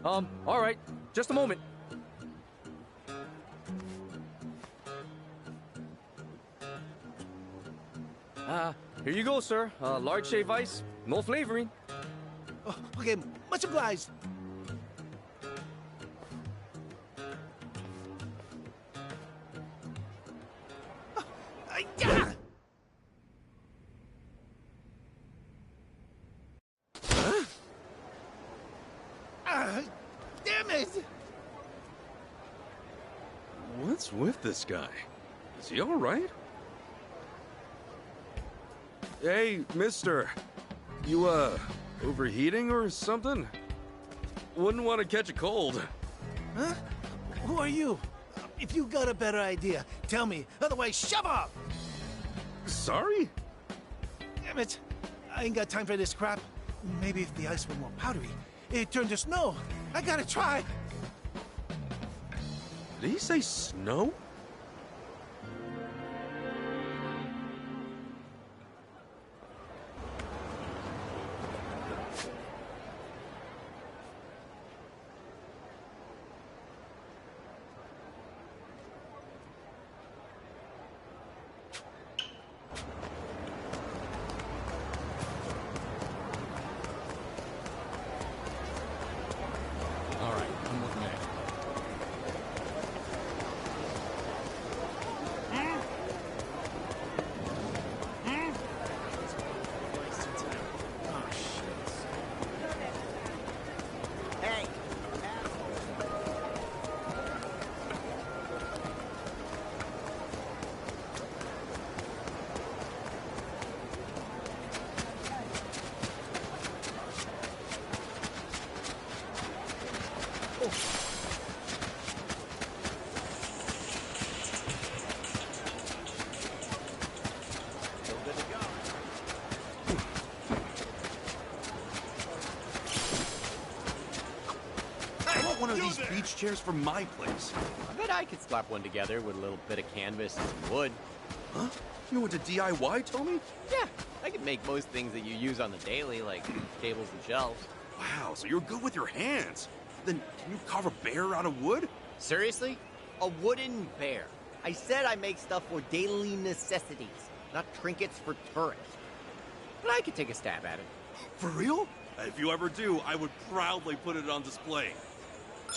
All right. Just a moment. Here you go, sir. Large shave ice, no flavoring. Oh, okay, much obliged. Yeah! Damn it! What's with this guy? Is he all right? Hey, mister. You, overheating or something? Wouldn't want to catch a cold. Huh? Who are you? If you got a better idea, tell me. Otherwise, shove off! Sorry? Damn it. I ain't got time for this crap. Maybe if the ice were more powdery, it'd turn to snow. I gotta try. Did he say snow? All right, I'm looking at it. Hey, I want one of these beach chairs for my place. I bet I could slap one together with a little bit of canvas and some wood. Huh? You went to DIY, Tommy? Yeah, I could make most things that you use on the daily, like tables and shelves. Wow, so you're good with your hands. Then can you carve a bear out of wood? seriously? A wooden bear. I said I make stuff for daily necessities, not trinkets for tourists. But I could take a stab at it. For real? If you ever do, I would proudly put it on display.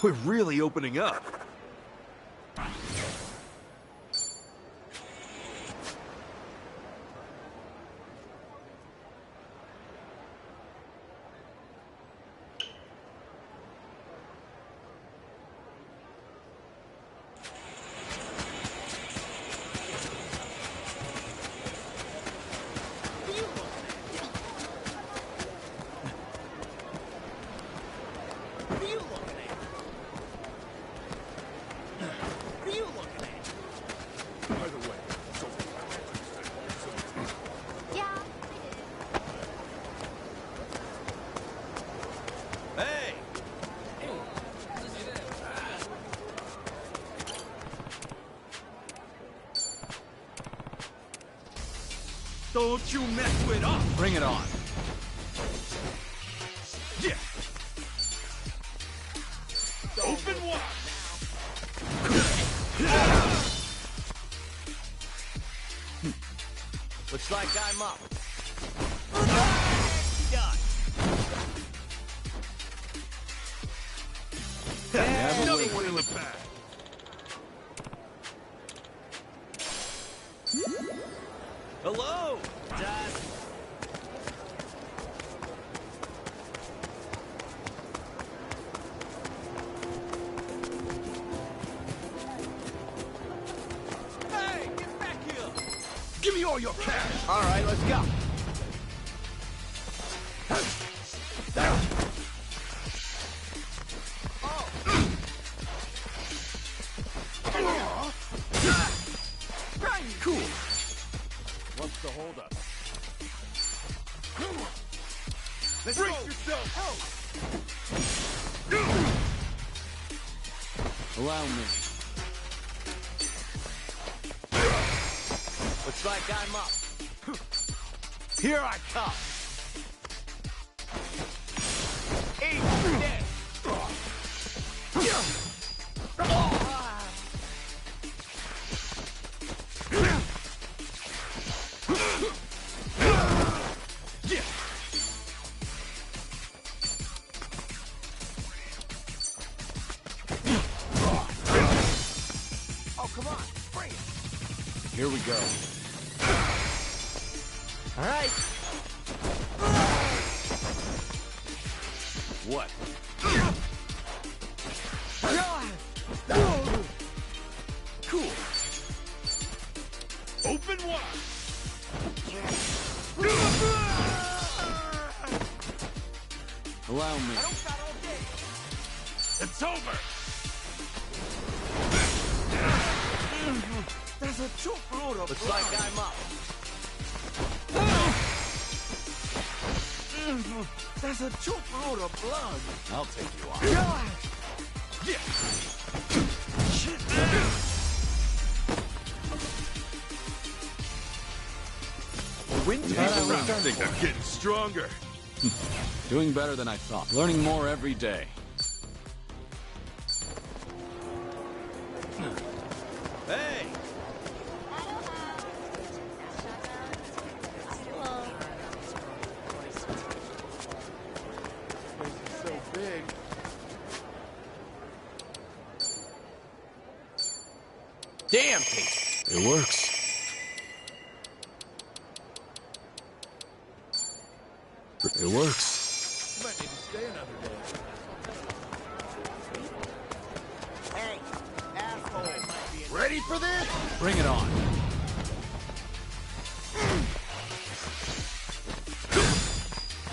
We're really opening up. Hey! Don't you mess with us! Bring it on. Yeah! Open wide! Looks like I'm up. Done. Another one in the back. Hello! Hey, get back here! Give me all your cash! All right, let's go. Cool. What's the holdup? Let's Brace go! yourself! Allow me. Looks like I'm up. Here I come. Eat this. Oh, come on, bring it. Here we go. All right. What? Cool. Open wide. Allow me. It's over. There's a chokehold of Looks like I'm up. There's a chokehold of blood. I'll take you on. These rounds are getting stronger. Doing better than I thought. Learning more every day. Hey! Damn, Pete. It works. It works. Might need to stay another day. Hey, asshole. Ready for this? Bring it on.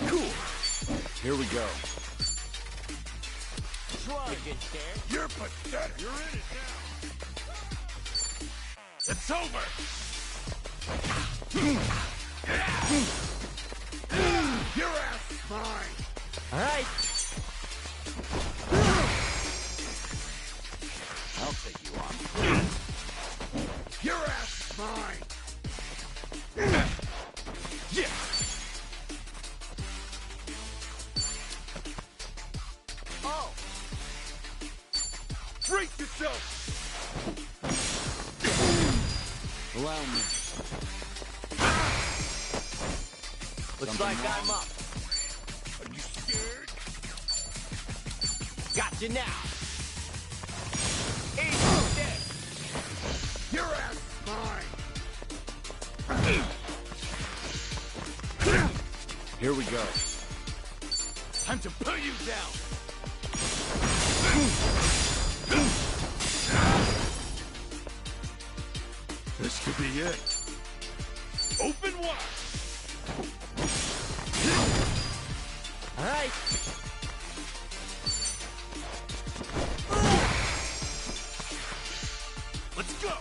Cool. Here we go. You're pathetic. You're in it now. It's over. Your ass is mine. All right. I'll take you on. Your ass is mine. Yeah. Oh. Brace yourself. Allow me. Looks like I'm up. Are you scared? Gotcha now. Eat this. Your ass is mine. Here we go. Time to put you down. This could be it. Open wide. All right. Let's go.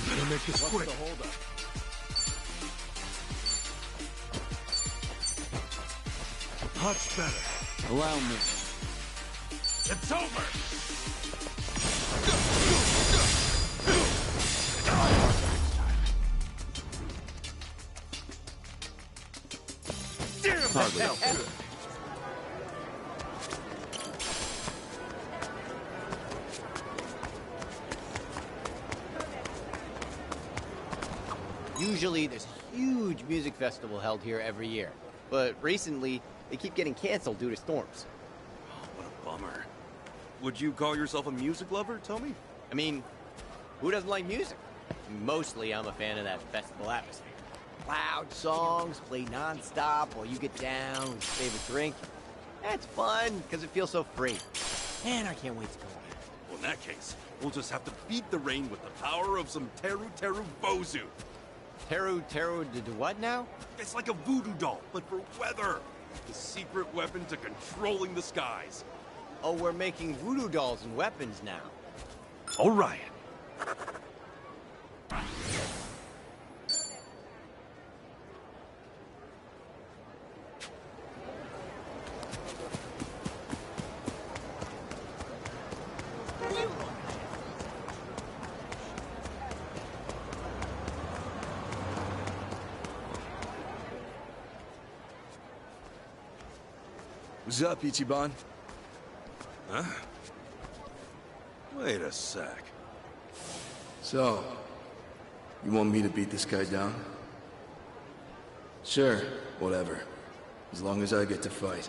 Better make this quick. The hold up. Much better. Allow me. It's over. Damn, that felt good. Usually there's a huge music festival held here every year, but recently they keep getting canceled due to storms. Oh, what a bummer. Would you call yourself a music lover, Tommy? I mean, who doesn't like music? Mostly I'm a fan of that festival atmosphere. Loud songs, play non-stop while you get down with your favorite drink. That's fun, because it feels so free. Man, I can't wait to go again. Well, in that case, we'll just have to beat the rain with the power of some Teru Teru Bozu. Teru do what now? It's like a voodoo doll, but for weather. The secret weapon to controlling the skies. Oh, we're making voodoo dolls and weapons now. All right. What's up, Ichiban? Huh? Wait a sec. So, you want me to beat this guy down? Sure, whatever. As long as I get to fight.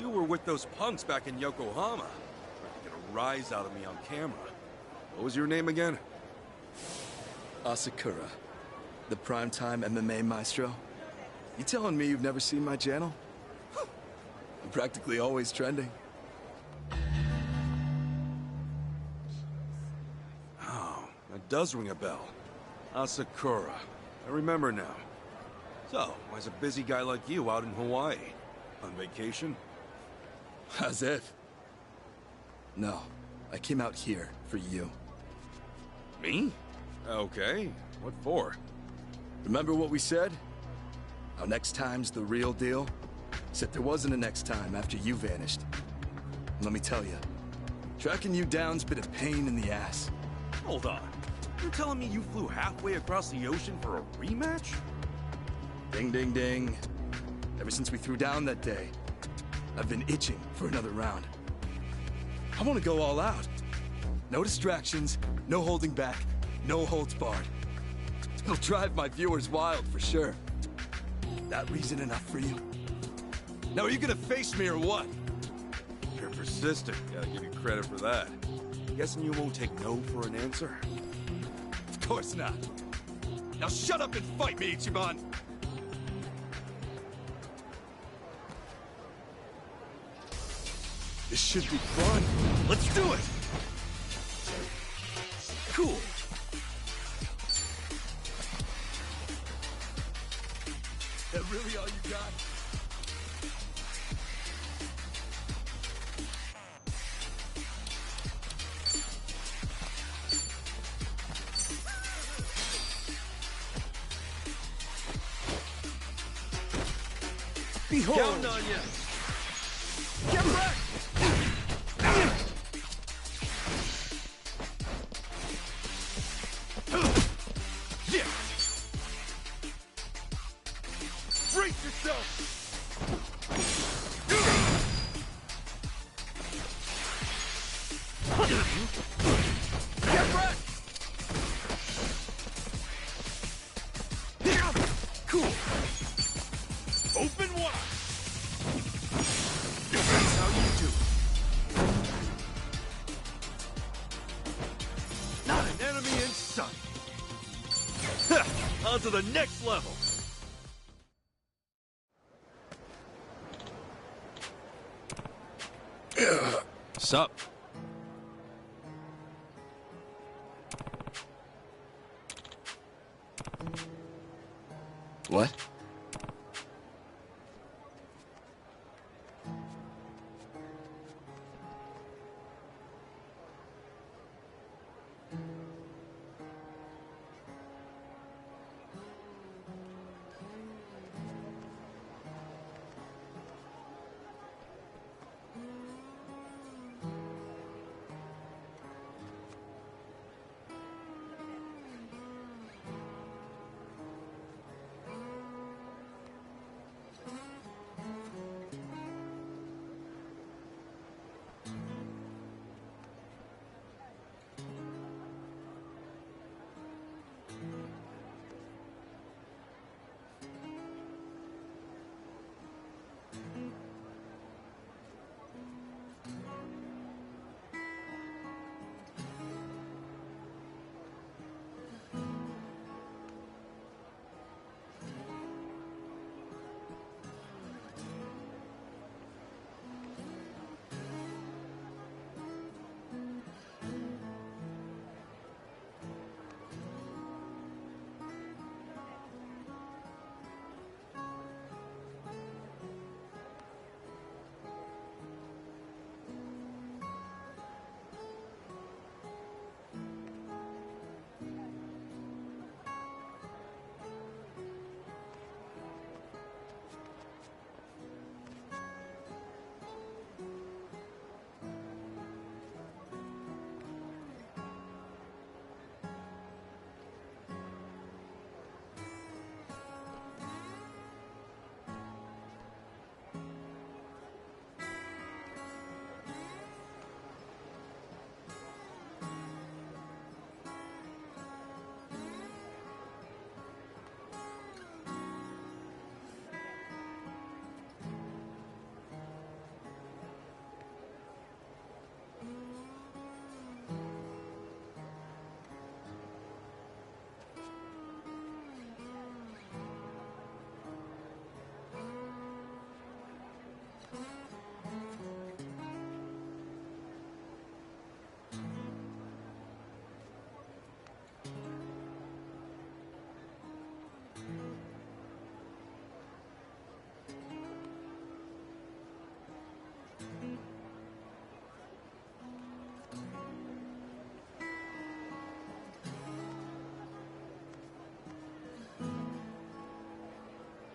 You were with those punks back in Yokohama. Trying to get a rise out of me on camera. What was your name again? Asakura, the primetime MMA maestro. You telling me you've never seen my channel? I'm practically always trending. Oh, that does ring a bell. Asakura. I remember now. So, why's a busy guy like you out in Hawaii? On vacation? As if. No, I came out here for you. Me? Okay, what for? Remember what we said? How next time's the real deal? Except there wasn't a next time after you vanished. And let me tell you, tracking you down's been a pain in the ass. Hold on. You're telling me you flew halfway across the ocean for a rematch? Ding, ding, ding. Ever since we threw down that day, I've been itching for another round. I want to go all out. No distractions, no holding back, no holds barred. It'll drive my viewers wild for sure. That reason enough for you? Now are you gonna face me or what? You're persistent. Gotta give you credit for that. Guessing you won't take no for an answer? Of course not. Now shut up and fight me, Ichiban! This should be fun. Let's do it! Cool. That really all you got? Behold! Counting on you! Get back! Yeah! Brace yourself! Get back! Cool! Open wide! That's how you do it. Not an enemy in sight. On to the next level. Sup?